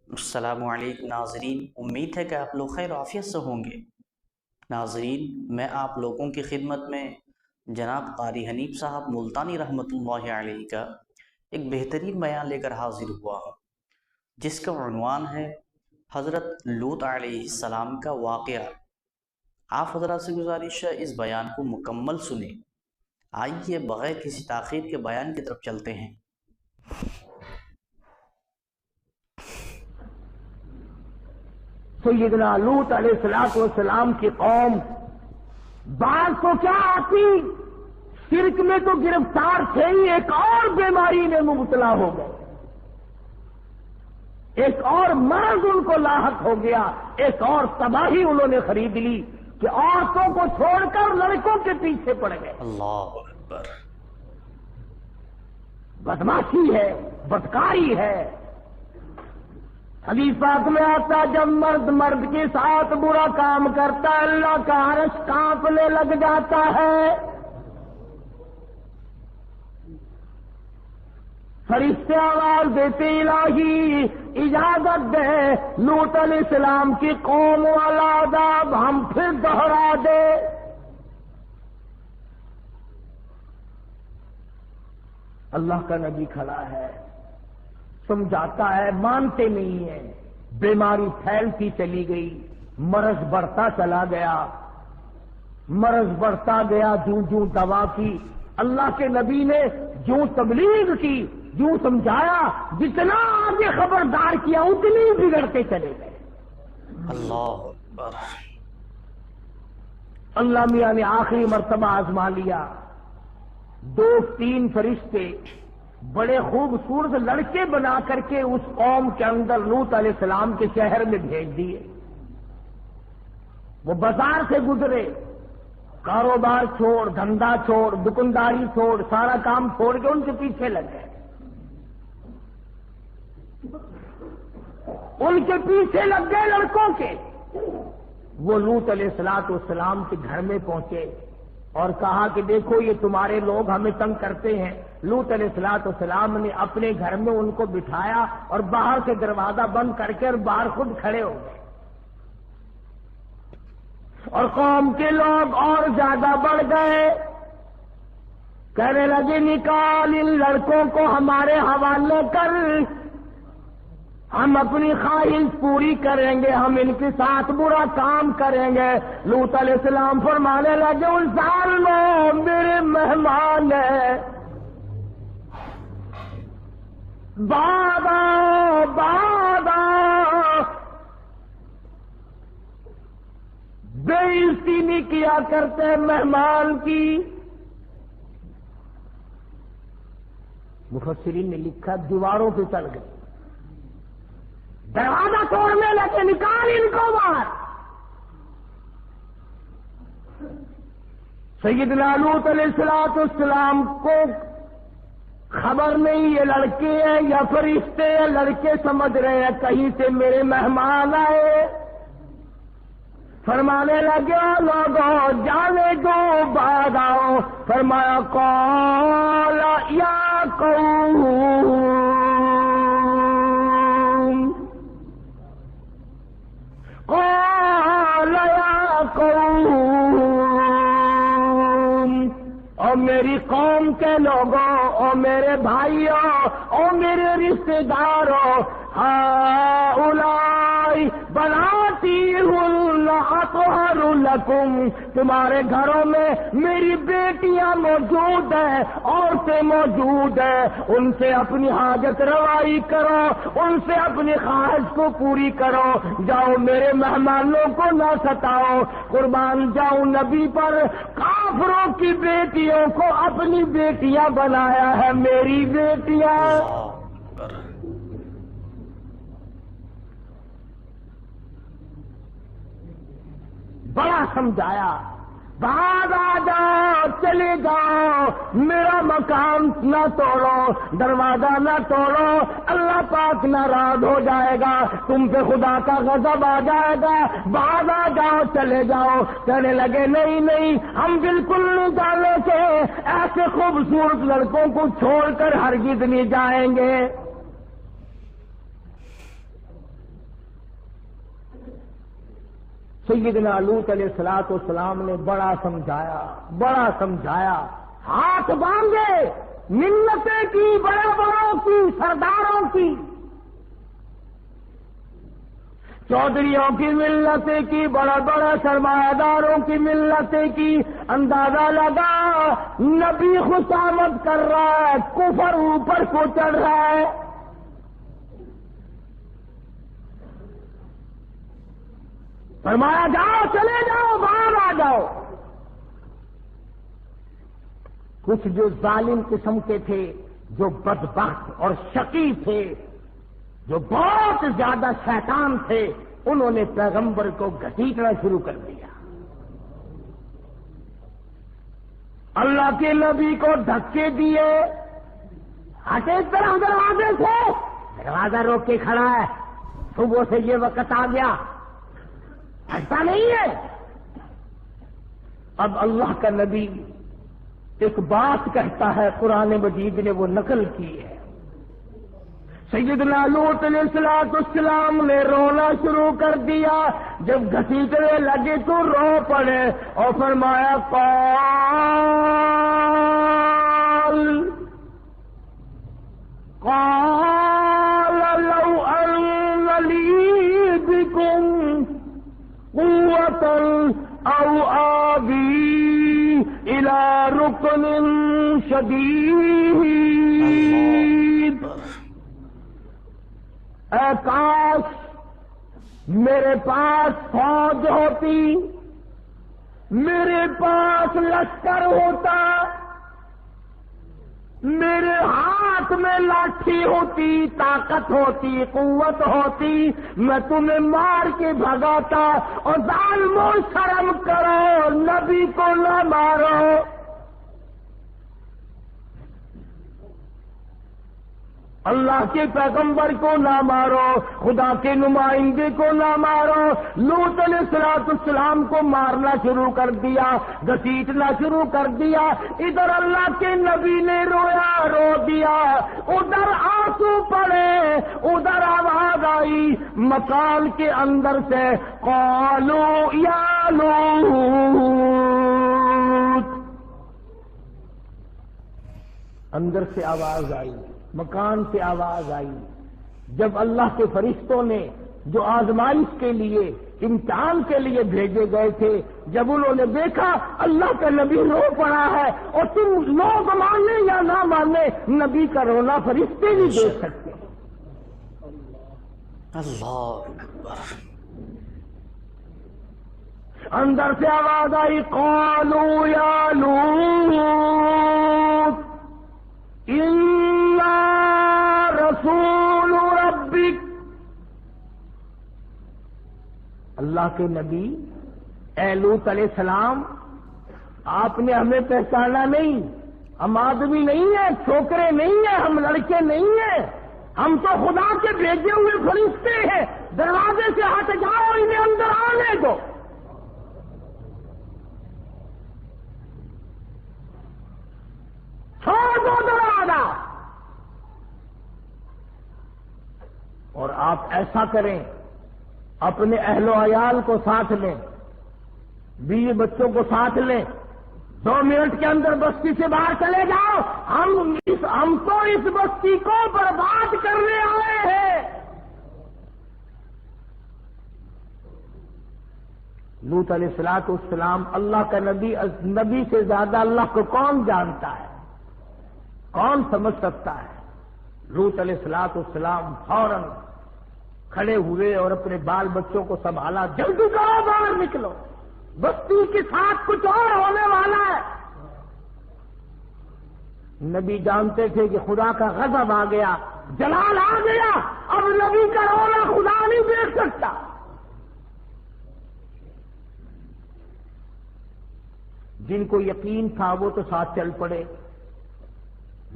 السلام علیکم ناظرین، امید ہے کہ آپ لوگ خیر و عافیت سے ہوں گے۔ ناظرین، میں آپ لوگوں کی خدمت میں جناب قاری حنیف صاحب ملتانی رحمۃ اللہ علیہ کا ایک بہترین بیان لے کر حاضر ہوا ہوں، جس کا عنوان ہے حضرت لوط علیہ السلام کا واقعہ۔ آپ حضرات سے گزارش ہے اس بیان کو مکمل سنیں۔ آئیے بغیر کسی تاخیر کے بیان کی طرف چلتے ہیں۔ سیدنا لوط علیہ السلام کی قوم بعض تو کیا آتی شرک میں تو گرفتار تھے ہی، ایک اور بیماری میں مبتلا ہو گئے، ایک اور مرض ان کو لاحق ہو گیا، ایک اور تباہی انہوں نے خرید لی کہ عورتوں کو چھوڑ کر لڑکوں کے پیچھے پڑ گئے۔ اللہ اکبر۔ بدماشی ہے، بدکاری ہے۔ حدیث پاک میں آتا جب مرد مرد کے ساتھ برا کام کرتا ہے اللہ کا عرش کانپنے لگ جاتا ہے، فرشتے آواز دیتے الہی اجازت دے لوط علیہ السلام کی قوم والا عذاب ہم پھر دوہرا دے۔ اللہ کا نبی کھڑا ہے، سمجھاتا ہے، مانتے نہیں ہیں، بیماری پھیلتی چلی گئی، مرض بڑھتا چلا گیا، مرض بڑھتا گیا، جوں جوں دوا کی، اللہ کے نبی نے جو تبلیغ کی، جو سمجھایا، جتنا آگے خبردار کیا اتنی بگڑتے چلے گئے۔ اللہ اکبر۔ اللہ میاں نے آخری مرتبہ آزما لیا، 2-3 فرشتے بڑے خوبصورت لڑکے بنا کر کے اس قوم کے اندر لوط علیہ السلام کے شہر میں بھیج دیے۔ وہ بازار سے گزرے، کاروبار چھوڑ، دھندا چھوڑ، دکانداری چھوڑ، سارا کام چھوڑ کے ان کے پیچھے لگ گئے، ان کے پیچھے لگ گئے لڑکوں کے۔ وہ لوط علیہ السلام کے گھر میں پہنچے اور کہا کہ دیکھو یہ تمہارے لوگ ہمیں تنگ کرتے ہیں۔ لوط علیہ السلام نے اپنے گھر میں ان کو بٹھایا اور باہر سے دروازہ بند کر کے اور باہر خود کھڑے ہو گئے، اور قوم کے لوگ اور زیادہ بڑھ گئے، کہنے لگے نکال ان لڑکوں کو ہمارے حوالے کر، ہم اپنی خواہش پوری کریں گے، ہم ان کے ساتھ برا کام کریں گے۔ لوط علیہ السلام فرمانے لگے ان ظالموں میرے مہمان ہیں، بعد آؤ بعد آؤ، بے عزتی نہیں کیا کرتے مہمان کی۔ مفسرین نے لکھا دیواروں پہ چل گئے، دروازہ توڑنے لگے، نکال ان کو باہر۔ سیدنا لوط علیہ السلام کو خبر نہیں یہ لڑکے ہیں یا فرشتے ہیں، لڑکے سمجھ رہے ہیں کہیں سے میرے مہمان آئے، فرمانے لگے لوگوں جانے دو بعد آؤ۔ فرمایا قال یا قوم، قال یا قوم، او میری قوم کے لوگوں، او میرے بھائیوں، او میرے رشتے داروں، ہؤلاء بناتی اطہر لکم، تمہارے گھروں میں میری بیٹیاں موجود ہیں، عورتیں موجود ہیں، ان سے اپنی حاجت روائی کرو، ان سے اپنی خواہش کو پوری کرو، جاؤ میرے مہمانوں کو نہ ستاؤ، قربان جاؤں نبی پر، کافروں کی بیٹیوں کو اپنی بیٹیاں بنایا ہے، میری بیٹیاں۔ بڑا سمجھایا، بعد آ جاؤ، چلے جاؤ، میرا مکان نہ توڑو، دروازہ نہ توڑو، اللہ پاک ناراض ہو جائے گا، تم پہ خدا کا غضب آ جائے گا، بعد آ جاؤ، چلے جاؤ۔ کہنے لگے نہیں نہیں، ہم بالکل نہیں جانے سے، ایسے خوبصورت لڑکوں کو چھوڑ کر ہرگز نہیں جائیں گے۔ سیدنا لوط علیہ الصلوۃ والسلام نے بڑا سمجھایا، ہاتھ باندھے، منتیں کی، بڑے بڑوں کی، سرداروں کی، چودھریوں کی ملتیں کی، بڑے بڑے سرمایہ داروں کی ملتیں کی، اندازہ لگا نبی خوشامد کر رہا ہے، کفر اوپر کو چڑھ رہا ہے۔ فرمایا جاؤ، چلے جاؤ، باہر آ جاؤ۔ کچھ جو ظالم قسم کے تھے، جو بدبخت اور شقی تھے، جو بہت زیادہ شیطان تھے، انہوں نے پیغمبر کو گھسیٹنا شروع کر دیا۔ اللہ کے نبی کو دھکے دیے، ہٹے طرح دروازے سے، دروازہ روک کے کھڑا ہے، صبح سے یہ وقت آ گیا، ہٹتا نہیں ہے۔ اب اللہ کا نبی ایک بات کہتا ہے، قرآن مجید نے وہ نقل کی ہے۔ سیدنا لوط علیہ السلام نے رونا شروع کر دیا، جب گھسیٹنے لگے تو رو پڑے اور فرمایا قال لو ان لی بکم قوة او آوی الى رکن شدید، اے کاش میرے پاس فوج ہوتی، میرے پاس لشکر ہوتا، میرے ہاتھ میں لاٹھی ہوتی، طاقت ہوتی، قوت ہوتی، میں تمہیں مار کے بھگاتا۔ اور ظالموں شرم کرو، نبی کو نہ مارو۔ اللہ کے پیغمبر کو نہ مارو، خدا کے نمائندے کو نہ مارو۔ لوط علیہ السلام کو مارنا شروع کر دیا، گھسیٹنا شروع کر دیا۔ ادھر اللہ کے نبی نے رویا، رو دیا، ادھر آنسو پڑے، ادھر آواز آئی مکان کے اندر سے، قالوا یا لوط، اندر سے آواز آئی، مکان سے آواز آئی۔ جب اللہ کے فرشتوں نے جو آزمائش کے لیے، امتحان کے لیے بھیجے گئے تھے، جب انہوں نے دیکھا اللہ کا نبی رو پڑا ہے، اور تم لوگ مانے یا نہ مانے، نبی کا رونا فرشتے نہیں دیکھ سکتے۔ اللہ اکبر۔ اندر سے آواز آئی قالوا یا لوط انا رسول ربک، اللہ کے نبی اے لوط علیہ السلام، آپ نے ہمیں پہچانا نہیں، ہم آدمی نہیں ہیں، چھوکرے نہیں ہیں، ہم لڑکے نہیں ہیں، ہم تو خدا کے بھیجے ہوئے فرشتے ہیں، دروازے سے ہٹ جاؤ، انہیں اندر آنے دو۔ چھوڑ دو دروازہ، اور آپ ایسا کریں، اپنے اہل و عیال کو ساتھ لیں، بیوی بچوں کو ساتھ لیں، 2 منٹ کے اندر بستی سے باہر چلے جاؤ، ہم تو اس بستی کو برباد کرنے آئے ہیں۔ لوط علیہ السلام اللہ کا نبی سے زیادہ اللہ کو کون جانتا ہے، کون سمجھ سکتا ہے؟ لوط علیہ السلام فوراً کھڑے ہوئے اور اپنے بال بچوں کو سنبھالا، جلدی کرو، باہر نکلو، بستی کے ساتھ کچھ اور ہونے والا ہے۔ نبی جانتے تھے کہ خدا کا غضب آ گیا، جلال آ گیا، اب نبی کا رونا خدا نہیں دیکھ سکتا۔ جن کو یقین تھا وہ تو ساتھ چل پڑے۔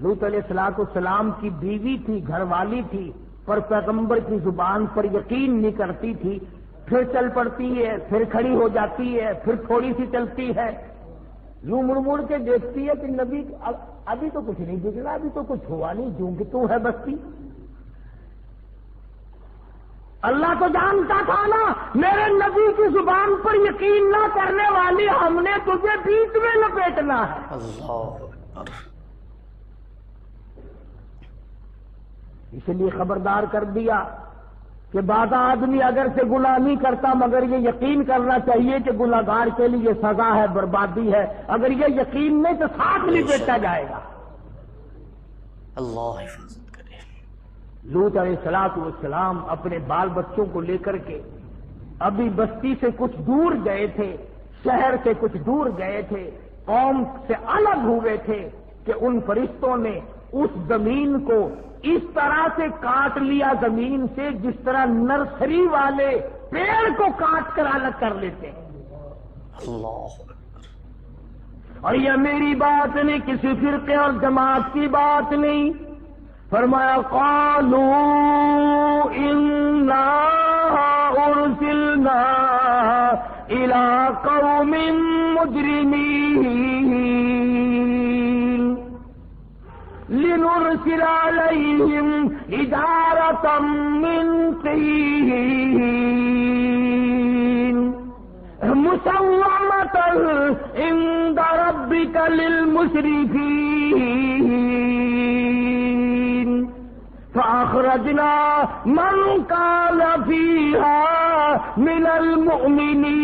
لوط علیہ السلام کی بیوی تھی، گھر والی تھی، پر پیغمبر کی زبان پر یقین نہیں کرتی تھی، پھر چل پڑتی ہے، پھر کھڑی ہو جاتی ہے، پھر تھوڑی سی چلتی ہے، یوں مڑ مڑ کے دیکھتی ہے کہ نبی ابھی تو کچھ نہیں دکھنا، ابھی تو کچھ ہوا نہیں، کیونکہ تو ہے بستی۔ اللہ تو جانتا تھا نا میرے نبی کی زبان پر یقین نہ کرنے والی ہم نے تجھے بیچ میں لپیٹنا ہے. اللہ اکبر. اس لیے خبردار کر دیا کہ بعض آدمی اگر سے گناہ نہیں کرتا مگر یہ یقین کرنا چاہیے کہ گناہگار کے لیے سزا ہے، بربادی ہے. اگر یہ یقین نہیں تو ساتھ لپیٹا جائے گا. اللہ حفاظت کرے. لوط علیہ السلام اپنے بال بچوں کو لے کر کے ابھی بستی سے کچھ دور گئے تھے، شہر سے کچھ دور گئے تھے، قوم سے الگ ہوئے تھے کہ ان فرشتوں نے اس زمین کو اس طرح سے کاٹ لیا زمین سے جس طرح نرسری والے پیڑ کو کاٹ کر الگ کر لیتے ہیں. اللہ. اور یہ میری بات نہیں، کسی فرقے اور جماعت کی بات نہیں. فرمایا قالوا انا ارسلنا الى قوم مجرمین لنرسل عليهم حجارة من طين مسومة عند ربك للمسرفين فأخرجنا من كان فيها من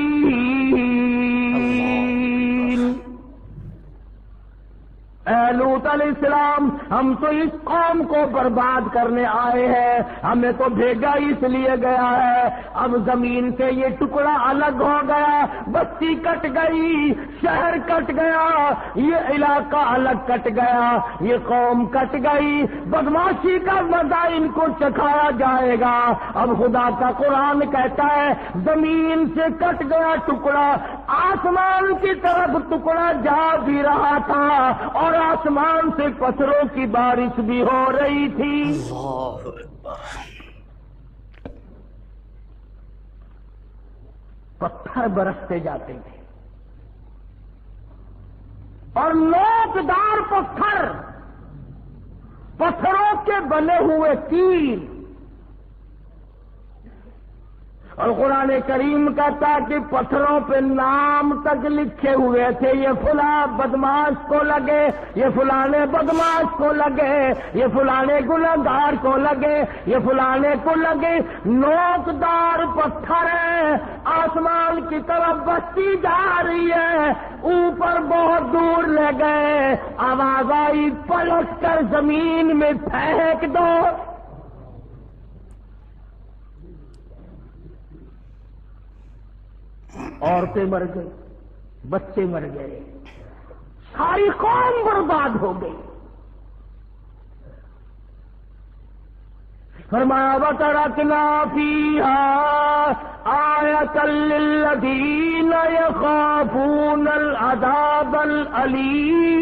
المؤمنين. اے لوط علیہ السلام ہم تو اس قوم کو برباد کرنے آئے ہیں، ہمیں تو بھیجا اس لیے گیا ہے. اب زمین سے یہ ٹکڑا الگ ہو گیا، بستی کٹ گئی، شہر کٹ گیا، یہ علاقہ الگ کٹ گیا، یہ قوم کٹ گئی، بدماشی کا مزہ ان کو چکھایا جائے گا. اب خدا کا قرآن کہتا ہے زمین سے کٹ گیا ٹکڑا، آسمان کی طرف ٹکڑا جا بھی رہا تھا اور آسمان سے پتھروں کی بارش بھی ہو رہی تھی. اللہ اکبر. پتھر برستے جاتے تھے اور نوکدار پتھروں کے بنے ہوئے تیر. اور قرآن کریم کہتا ہے کہ پتھروں پہ نام تک لکھے ہوئے تھے، یہ فلاں بدماش کو لگے، یہ فلانے بدماش کو لگے، یہ فلانے گنہگار کو لگے، یہ فلانے کو لگے. نوکدار پتھر ہیں، آسمان کی طرف بستی جا رہی ہے، اوپر بہت دور لے گئے، آواز آئی پلٹ کر زمین میں پھینک دو. عورتیں مر گئی، بچے مر گئے، ساری قوم برباد ہو گئی. فرمایا وَتَرَكْنَا فِيهَا آيَةً لِّلَّذِينَ يَخَافُونَ الْعَذَابَ الْأَلِيمَ.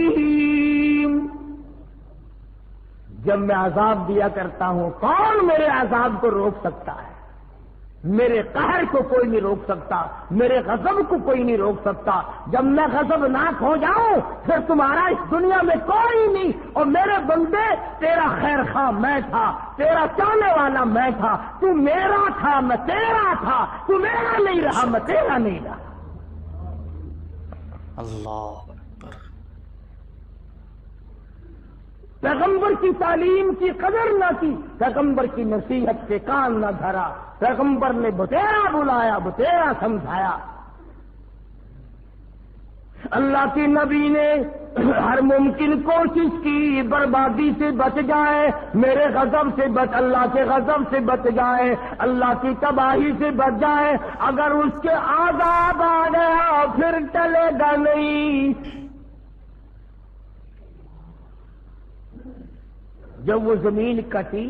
جب میں عذاب دیا کرتا ہوں کون میرے عذاب کو روک سکتا ہے؟ میرے قہر کو کوئی نہیں روک سکتا، میرے غضب کو کوئی نہیں روک سکتا. جب میں غضبناک ہو جاؤں پھر تمہارا اس دنیا میں کوئی نہیں. اور میرے بندے تیرا خیر خواہ میں تھا، تیرا چاہنے والا میں تھا، تو میرا تھا میں تیرا تھا، تو میرا نہیں رہا میں تیرا نہیں رہا. اللہ. پیغمبر کی تعلیم کی قدر نہ کی، پیغمبر کی نصیحت سے کان نہ دھرا، پیغمبر نے بتیرا بلایا، بتیرا سمجھایا. اللہ کے نبی نے ہر ممکن کوشش کی بربادی سے بچ جائے، میرے غضب سے بچ، اللہ کے غضب سے بچ جائے، اللہ کی تباہی سے بچ جائے. اگر اس کے عذاب آ گیا پھر ٹلے گا نہیں. جب وہ زمین کٹی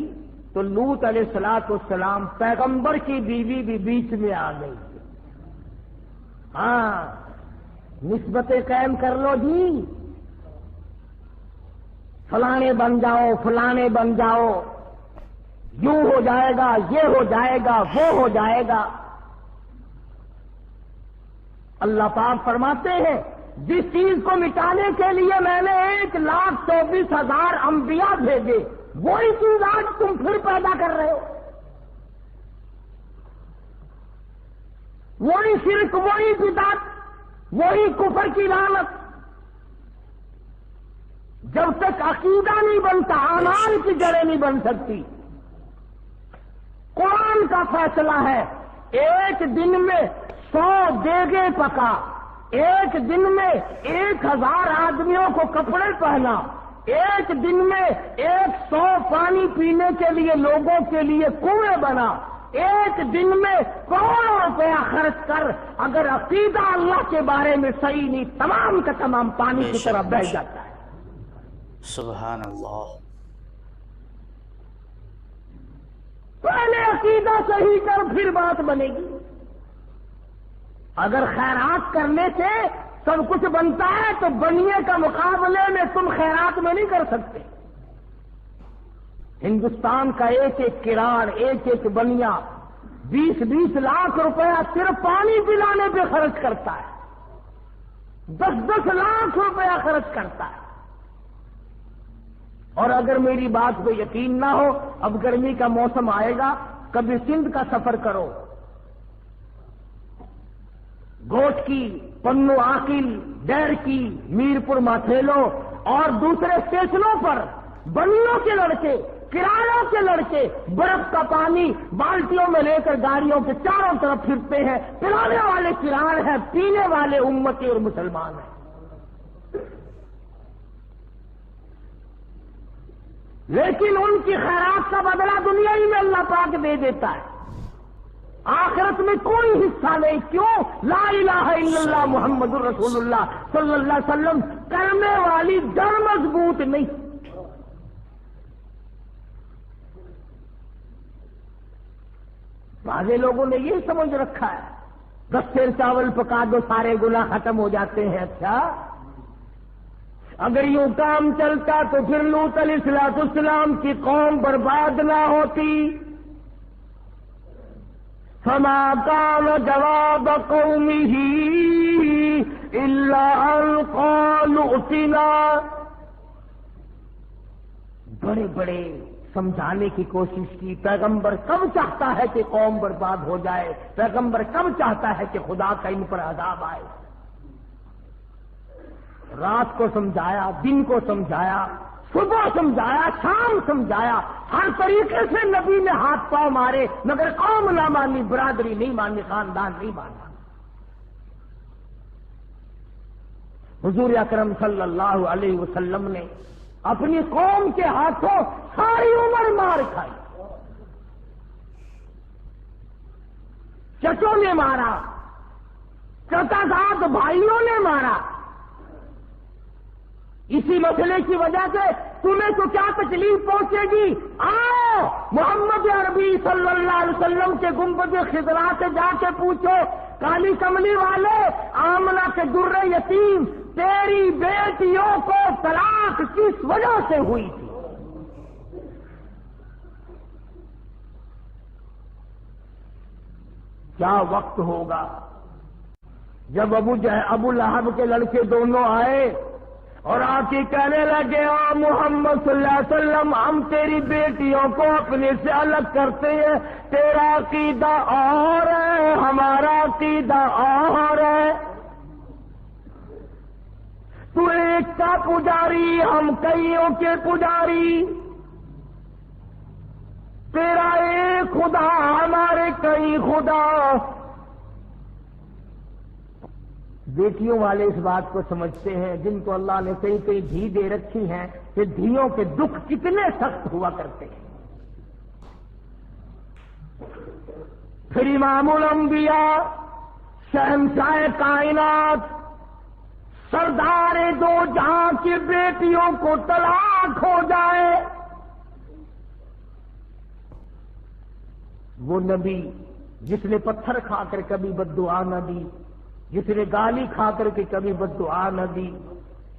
تو لوط علیہ السلام پیغمبر کی بیوی بھی بیچ میں آ گئی. ہاں نسبتیں قائم کر لو جی، فلانے بن جاؤ، فلانے بن جاؤ، یوں ہو جائے گا، یہ ہو جائے گا، وہ ہو جائے گا. اللہ پاک فرماتے ہیں جس چیز کو مٹانے کے لیے میں نے 1,24,000 انبیاء بھیجے، وہی چیز آج تم پھر پیدا کر رہے ہو. وہی شرک، وہی بدعت، وہی کفر کی لعنت۔ جب تک عقیدہ نہیں بنتا اعمال کی جڑیں نہیں بن سکتی۔ قرآن کا فیصلہ ہے، ایک دن میں 100 دیگیں پکا، ایک دن میں 1000 آدمیوں کو کپڑے پہنا، ایک دن میں 100 پانی پینے کے لیے لوگوں کے لیے کنویں بنا، ایک دن میں کروڑوں روپیہ خرچ کر اگر عقیدہ اللہ کے بارے میں صحیح نہیں، تمام کا تمام پانی کی طرح بہہ جاتا ہے۔ سبحان اللہ۔ پہلے عقیدہ صحیح کر، پھر بات بنے گی۔ اگر خیرات کرنے سے سب کچھ بنتا ہے تو بنیے کا مقابلے میں تم خیرات میں نہیں کر سکتے۔ ہندوستان کا ایک ایک کراڑ، ایک ایک بنیا 20-20 لاکھ روپیہ صرف پانی پلانے پہ خرچ کرتا ہے، 10-10 لاکھ روپیہ خرچ کرتا ہے۔ اور اگر میری بات پہ یقین نہ ہو، اب گرمی کا موسم آئے گا، کبھی سندھ کا سفر کرو، گوٹ کی، پنو عاقل، ڈیر کی، میرپور ماتھیلو اور دوسرے اسٹیشنوں پر بنیوں کے لڑکے، کرایوں کے لڑکے برف کا پانی بالٹیوں میں لے کر گاڑیوں کے چاروں طرف پھرتے ہیں۔ پلانے والے کراڑ ہیں، پینے والے امتی اور مسلمان ہیں۔ لیکن ان کی خیرات کا بدلہ دنیا ہی میں اللہ پاک دے دیتا ہے، آخرت میں کوئی حصہ نہیں۔ کیوں؟ لا الہ الا اللہ محمد الرسول اللہ صلی اللہ علیہ وسلم کرنے والی جڑ مضبوط نہیں۔ بعضے لوگوں نے یہ سمجھ رکھا ہے 10 سیر چاول پکا دو سارے گناہ ختم ہو جاتے ہیں۔ اچھا، اگر یوں کام چلتا تو پھر لوط علیہ السلام کی قوم برباد نہ ہوتی۔ فما كان جواب قومه الا ان قالوا ائتنا، بڑے بڑے سمجھانے کی کوشش کی۔ پیغمبر کب چاہتا ہے کہ قوم برباد ہو جائے؟ پیغمبر کب چاہتا ہے کہ خدا کا ان پر عذاب آئے؟ رات کو سمجھایا، دن کو سمجھایا، صبح سمجھایا، شام سمجھایا، ہر طریقے سے نبی نے ہاتھ پاؤں مارے، مگر قوم نہ مانی، برادری نہیں مانی، خاندان نہیں مانا۔ حضور اکرم صلی اللہ علیہ وسلم نے اپنی قوم کے ہاتھوں ساری عمر مار کھائی۔ چچوں نے مارا، چچازاد بھائیوں نے مارا۔ اسی مسئلے کی وجہ سے تمہیں تو کیا تکلیف پہنچے گی؟ آؤ محمد عربی صلی اللہ علیہ وسلم کے گنبد خضرا سے جا کے پوچھو، کالی کملی والے، آمنہ کے در یتیم، تیری بیٹیوں کو طلاق کس وجہ سے ہوئی تھی؟ کیا وقت ہوگا جب ابو لہب کے لڑکے دونوں آئے اور آ کے کہنے لگے، محمد صلی اللہ علیہ وسلم، ہم تیری بیٹیوں کو اپنے سے الگ کرتے ہیں، تیرا عقیدہ اور ہے، ہمارا عقیدہ اور ہے، تو ایک کا پجاری، ہم کئیوں کے پجاری، تیرا ایک خدا، ہمارے کئی خدا۔ بیٹیوں والے اس بات کو سمجھتے ہیں، جن کو اللہ نے کئی کئی دھی دے رکھی ہیں، کہ دھیوں کے دکھ کتنے سخت ہوا کرتے ہیں۔ پھر امام الانبیاء، شہنشاہ کائنات، سردار دو جہاں کی بیٹیوں کو طلاق ہو جائے، وہ نبی جس نے پتھر کھا کر کبھی بد دعا نہ دی، جس نے گالی کھا کر کے کبھی بد دعا نہ دی،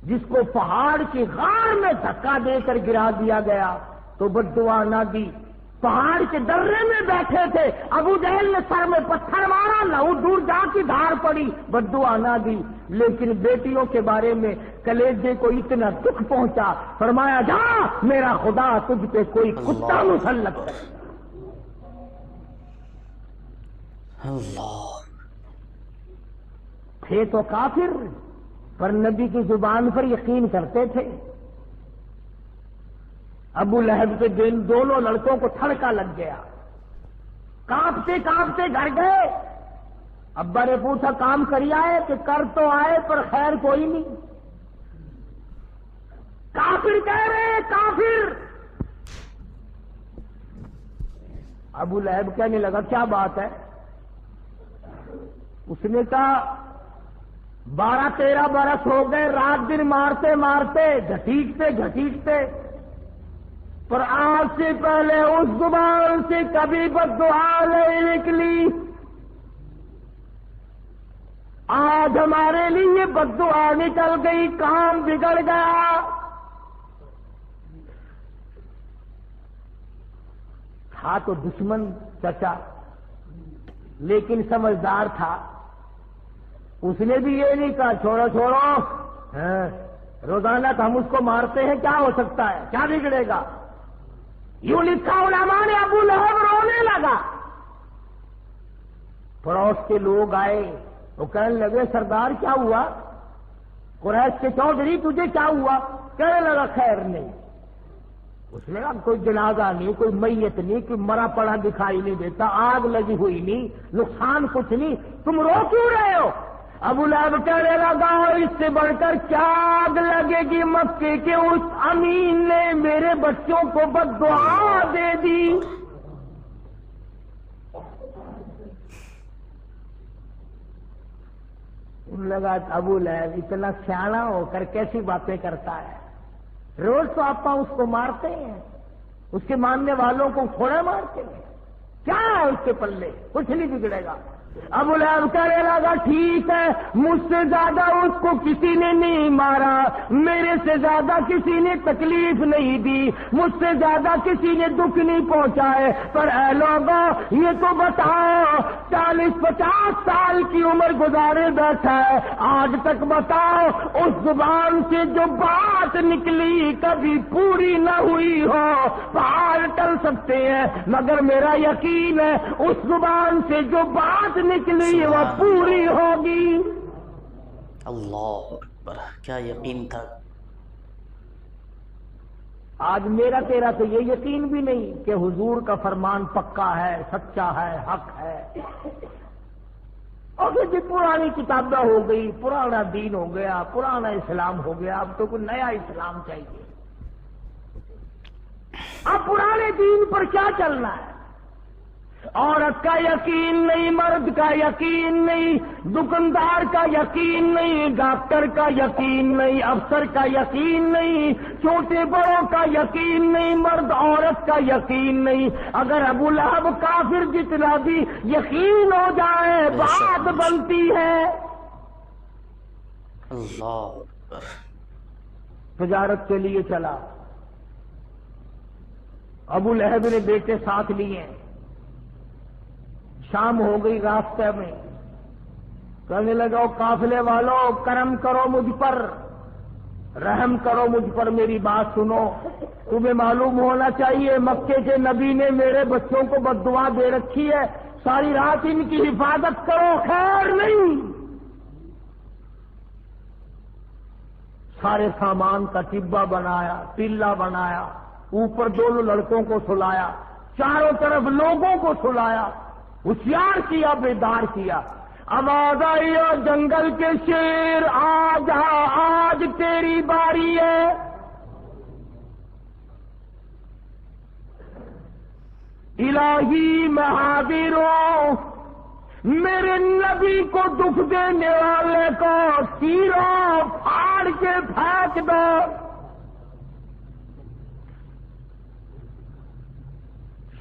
جس کو پہاڑ کی غار میں دھکا دے کر گرا دیا گیا تو بد دعا نہ دی، پہاڑ کے درے میں بیٹھے تھے، ابو جہل نے سر میں پتھر مارا، لہو دور جا کی دھار پڑی، بد دعا نہ دی، لیکن بیٹیوں کے بارے میں کلیجے کو اتنا دکھ پہنچا، فرمایا جا میرا خدا تجھ پہ کوئی کتا مسلط ہے۔ اللہ تھے تو کافر پر نبی کی زبان پر یقین کرتے تھے۔ ابو لہب کے دونوں لڑکوں کو تھڑکا لگ گیا، کانپتے کانپتے گھر گئے۔ ابا نے پوچھا کام کری آئے کہ کر تو آئے پر خیر کوئی نہیں۔ کافر کہہ رہے کافر۔ ابو لہب کہنے لگا کیا بات ہے؟ اس نے کہا 12-13 برس ہو گئے رات دن مارتے مارتے گھسیٹتے گھسیٹتے، پر آج سے پہلے اس زبان سے کبھی بد دعا نہیں نکلی۔ آج ہمارے لیے بد دعا نکل گئی، کام بگڑ گیا۔ تھا تو دشمن چچا لیکن سمجھدار تھا، اس نے بھی یہ نہیں کہا چھوڑو چھوڑو، روزانہ تو ہم اس کو مارتے ہیں، کیا ہو سکتا ہے، کیا بگڑے گا۔ یوں لکھا علماء نے ابو لہب رونے لگا۔ پڑوس کے لوگ آئے، وہ کہنے لگے سردار کیا ہوا؟ قریش کے چودھری تجھے کیا ہوا؟ کہنے لگا خیر نہیں۔ اس نے کہا کوئی جنازہ نہیں، کوئی میت نہیں، کوئی مرا پڑا دکھائی نہیں دیتا، آگ لگی ہوئی نہیں، نقصان کچھ نہیں، تم رو کیوں رہے ہو؟ ابو لہب کہنے لگا اس سے بڑھ کر کیا آگ لگے گی مکے کے اس امین نے میرے بچوں کو بد دعا دے دی۔ ان لگا ابو لہب اتنا سیانا ہو کر کیسی باتیں کرتا ہے، روز تو آپ اس کو مارتے ہیں، اس کے ماننے والوں کو کھوڑا مارتے ہیں، کیا ہے اس کے پلے، کچھ نہیں بگڑے گا۔ ابو لہب کہنے لگا ٹھیک ہے، مجھ سے زیادہ اس کو کسی نے نہیں مارا، میرے سے زیادہ کسی نے تکلیف نہیں دی، مجھ سے زیادہ کسی نے دکھ نہیں پہنچائے، پر اے لوگوں یہ تو بتاؤ 40-50 سال کی عمر گزارے بیٹھا ہے، آج تک بتاؤ اس زبان سے جو بات نکلی کبھی پوری نہ ہوئی ہو۔ پہاڑ ٹل سکتے ہیں مگر میرا یقین ہے اس زبان سے جو بات نکلی وہ پوری ہوگی۔ اللہ اکبر، کیا یقین تھا۔ آج میرا تیرا تو یہ یقین بھی نہیں کہ حضور کا فرمان پکا ہے، سچا ہے، حق ہے، اور یہ پرانی کتابیں ہو گئی، پرانا دین ہو گیا، پرانا اسلام ہو گیا، اب تو کوئی نیا اسلام چاہیے۔ اب پرانے دین پر کیا چلنا ہے؟ عورت کا یقین نہیں، مرد کا یقین نہیں، دکاندار کا یقین نہیں، ڈاکٹر کا یقین نہیں، افسر کا یقین نہیں، چھوٹے بڑوں کا یقین نہیں، مرد عورت کا یقین نہیں۔ اگر ابو لہب کافر جتنا بھی یقین ہو جائے بات بنتی ہے۔ اللہ اکبر۔ تجارت کے لیے چلا، ابو لہب نے بیٹے ساتھ لیے، شام ہو گئی، راستے میں کہنے لگا قافلے والوں کرم کرو مجھ پر، رحم کرو مجھ پر، میری بات سنو، تمہیں معلوم ہونا چاہیے مکے کے نبی نے میرے بچوں کو بد دعا دے رکھی ہے، ساری رات ان کی حفاظت کرو، خیر نہیں۔ سارے سامان کا ٹبا بنایا، ٹلا بنایا، اوپر دونوں لڑکوں کو سلایا، چاروں طرف لوگوں کو سلایا، ہوشیار کیا، بیدار کیا۔ آواز آئی اور جنگل کے شیر آ جا، آج تیری باری ہے۔ الہی میں حاضر ہوں، میرے نبی کو دکھ دینے والے کو تیروں پھاڑ کے پھینک دو۔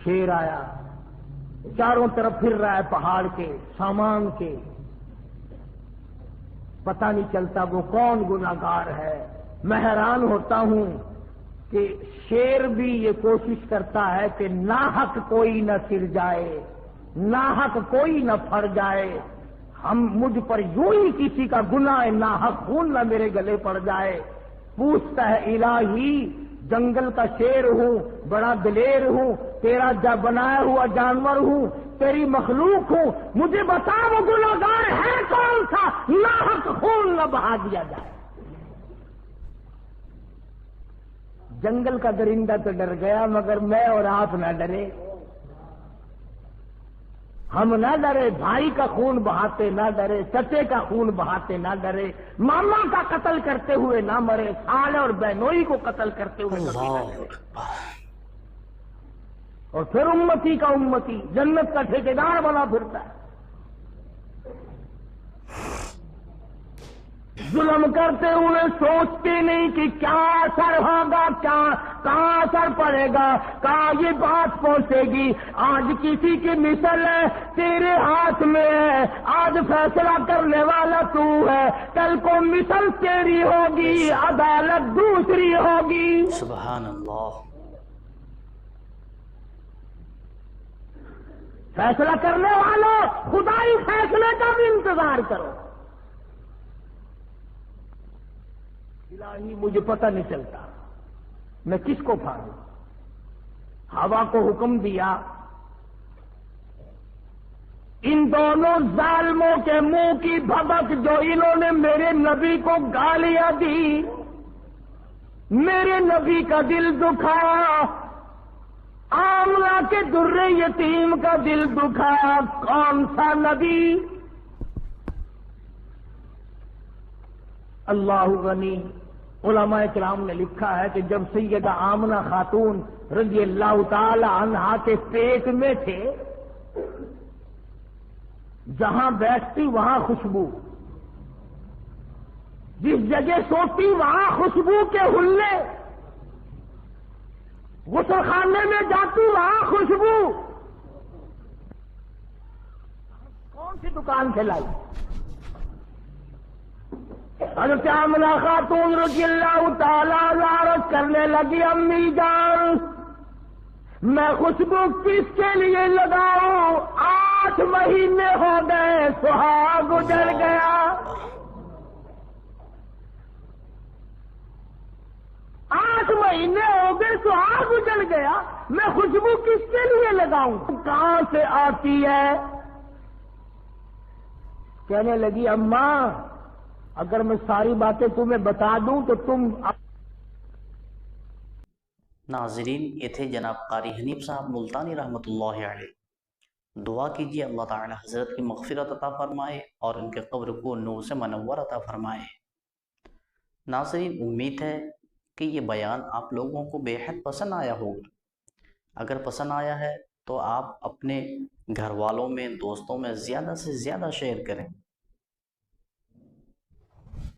شیر آیا، چاروں طرف پھر رہا ہے، پہاڑ کے، سامان کے، پتہ نہیں چلتا وہ کون گناہگار ہے۔ میں حیران ہوتا ہوں کہ شیر بھی یہ کوشش کرتا ہے کہ ناحق کوئی نہ سر جائے، ناحق کوئی نہ پھر جائے، مجھ پر یوں ہی کسی کا گناہ ناحق خون نہ میرے گلے پڑ جائے۔ پوچھتا ہے الہی جنگل کا شیر ہوں، بڑا دلیر ہوں، تیرا بنایا ہوا جانور ہوں، تیری مخلوق ہوں، مجھے بتا وہ گنہگار ہے کون سا ناحق خون نہ بہا دیا جائے۔ جنگل کا درندہ تو ڈر گیا، مگر میں اور آپ نہ ڈرے، ہم نہ ڈرے، بھائی کا خون بہاتے نہ ڈرے، چچے کا خون بہاتے نہ ڈرے، ماما کا قتل کرتے ہوئے نہ مرے، سالے اور بہنوئی کو قتل کرتے ہوئے کبھی نہ ڈرے۔ اور پھر امتی کا امتی جنت کا ٹھیکیدار بنا پھرتا ہے۔ ظلم کرتے ہوئے سوچتے نہیں کہ کیا اثر ہوگا، کہاں اثر پڑے گا، کہاں یہ بات پہنچے گی۔ آج کسی کی مثل ہے تیرے ہاتھ میں ہے، آج فیصلہ کرنے والا تو ہے، کل کو مثل تیری ہوگی، عدالت دوسری ہوگی۔ سبحان اللہ۔ فیصلہ کرنے والوں خدائی فیصلے کا بھی انتظار کرو۔ الہی مجھے پتہ نہیں چلتا میں کس کو پھاڑوں۔ ہوا کو حکم دیا ان دونوں ظالموں کے منہ کی بھبک جو انہوں نے میرے نبی کو گالیاں دی، میرے نبی کا دل دکھایا، آمنہ کے در یتیم کا دل دکھایا۔ کون سا نبی؟ اللہ غنی۔ علماء کرام نے لکھا ہے کہ جب سیدہ آمنہ خاتون رضی اللہ تعالی عنہا کے پیٹ میں تھے، جہاں بیٹھتی وہاں خوشبو، جس جگہ سوتی وہاں خوشبو کے ہلے، غسل خانے میں جاتی وہاں خوشبو۔ کون سی دکان سے لائی؟ حضرت آمنہ خاتون رضی اللہ تعالیٰ عرض کرنے لگی، امی جان میں خوشبو کس کے لیے لگاؤں؟ 8 مہینے ہو گئے، سہاگ گزر گیا۔ 8 مہینے ہو گئے، سہاگ گزر گیا، میں خوشبو کس کے لیے لگاؤں؟ کہاں سے آتی ہے؟ کہنے لگی اماں اگر میں ساری باتیں تمہیں بتا دوں تو تم۔ ناظرین، یہ تھے جناب قاری حنیف صاحب ملتانی رحمۃ اللہ علیہ۔ دعا کیجیے اللہ تعالی حضرت کی مغفرت عطا فرمائے اور ان کے قبر کو نور سے منور عطا فرمائے۔ ناظرین، امید ہے کہ یہ بیان آپ لوگوں کو بے حد پسند آیا ہوگا۔ اگر پسند آیا ہے تو آپ اپنے گھر والوں میں، دوستوں میں زیادہ سے زیادہ شیئر کریں۔